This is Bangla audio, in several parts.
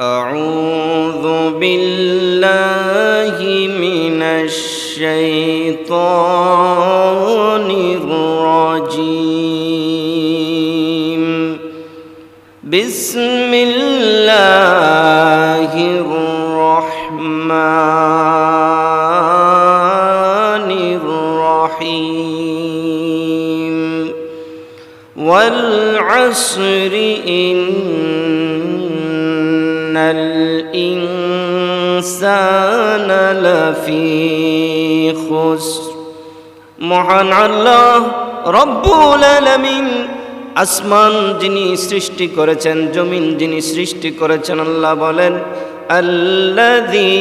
أعوذ بالله من الشيطان الرجيم بسم الله الرحمن الرحيم والعصر إن الإنسان لفي خسر মহান আল্লাহ রব্বুল আলামিন আসমান যিনি সৃষ্টি করেছেন, জমিন যিনি সৃষ্টি করেছেন, আল্লাহ বলেন আল্লাযী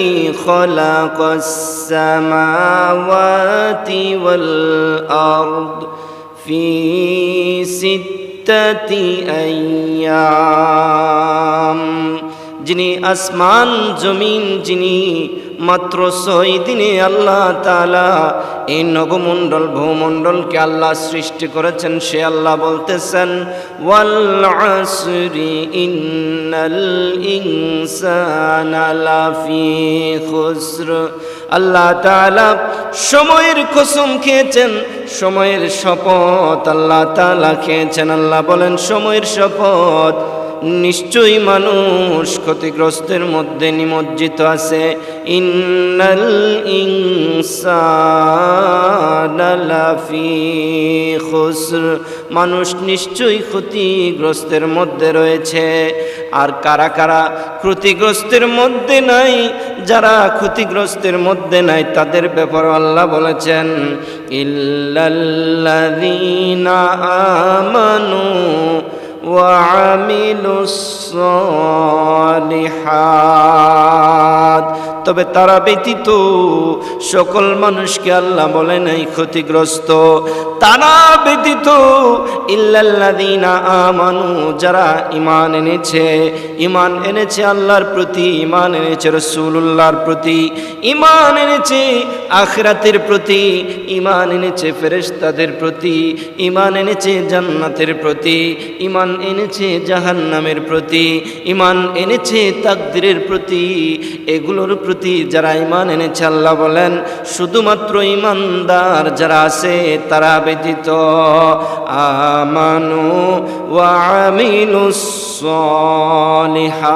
খালাকাস সামাওয়াতি ওয়াল আরদ ফি সিত্তাতি আইয়াম, যিনি আসমান জমিন যিনি মাত্র 6 দিনে আল্লাহ তাআলা এই নবমণ্ডল ভূমণ্ডলকে আল্লাহ সৃষ্টি করেছেন। সে আল্লাহ বলতেছেন ওয়াল আসরি ইন্নাল ইনসানা লাফি খুসর। আল্লাহ তাআলা সময়ের কসম খেয়েছেন, সময়ের শপথ আল্লাহ তাআলা খেয়েছেন। আল্লাহ বলেন সময়ের শপথ, নিশ্চয়ই মানুষ ক্ষতিগ্রস্তের মধ্যে নিমজ্জিত আছে। ইন্নাল ইনসানা লাফি খুসর, মানুষ নিশ্চয়ই ক্ষতিগ্রস্তের মধ্যে রয়েছে। আর কারা কারা ক্ষতিগ্রস্তের মধ্যে নাই? যারা ক্ষতিগ্রস্তের মধ্যে নাই তাদের ব্যাপারে আল্লাহ বলেছেন ইল্লাল্লাযীনা আমানু ওয়াআমিলুস সালিহাত, তবে তারা ব্যতীত সকল মানুষকে আল্লাহ বলে নাই ক্ষতিগ্রস্ত। তারা ব্যতীত ইল্লাল্লাযীনা আমানু, যারা ঈমান এনেছে, ঈমান এনেছে আল্লাহর প্রতি, ঈমান এনেছে রাসূলুল্লাহর প্রতি, ঈমান এনেছে আখিরাতের প্রতি, ঈমান এনেছে ফেরেশতাদের প্রতি, ঈমান এনেছে জান্নাতের প্রতি, ঈমান এনেছে জাহান্নামের প্রতি, ঈমান এনেছে তাকদীরের প্রতি। এগুলোর প্রতি যারা ঈমান এনেছে আল্লাহ বলেন শুধুমাত্র ঈমানদার যারা আছে তারা ব্যতীত। আমানু ওয়া আমিলুস সালিহাত,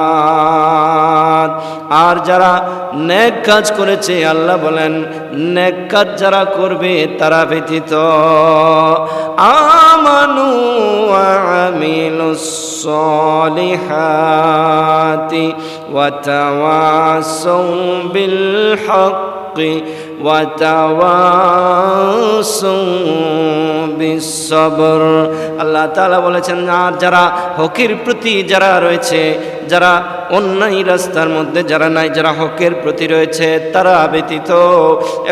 আর যারা নেক কাজ করেছে আল্লাহ বলেন নেক কাজ যারা করবে তারা ব্যতীত। আমানু ওয়া আমিলুস সালিহাতি ওয়া তাওয়াসাউ বিল হক্কি ওয়া তাওয়াসাউ বিস সবর। আল্লাহ তাআলা বলেছেন আর যারা হকের প্রতি যারা রয়েছে, যারা অন্যায় রাস্তার মধ্যে যারা নাই, যারা হকের প্রতি রয়েছে তারা ব্যতীত,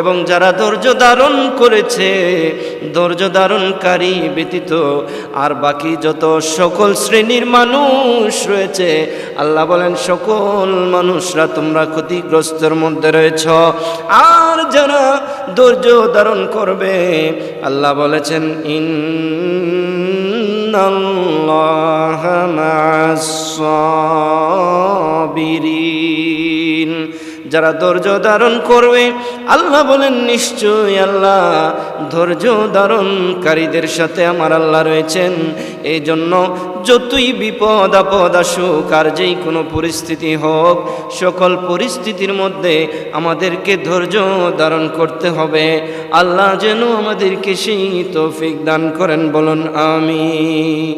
এবং যারা ধৈর্য ধারণ করেছে, ধৈর্য ধারণকারী ব্যতীত, আর বাকি যত সকল শ্রেণীর মানুষ রয়েছে আল্লাহ বলেন সকল মানুষরা তোমরা ক্ষতিগ্রস্তের মধ্যে রয়েছ। আর যারা ধৈর্য ধারণ করবে আল্লাহ বলেছেন ইন্নাল্লাহা মা'আস সাবিরিন, যারা ধৈর্য ধারণ করবে আল্লাহ বলেন নিশ্চয়ই আল্লাহ ধৈর্য ধারণকারীদের সাথে আমার আল্লাহ রয়েছেন। এই জন্য যতই বিপদ আপদ আসুক আর যেই কোনো পরিস্থিতি হোক, সকল পরিস্থিতির মধ্যে আমাদেরকে ধৈর্য ধারণ করতে হবে। আল্লাহ যেন আমাদেরকে সেই তৌফিক দান করেন, বলুন আমিন।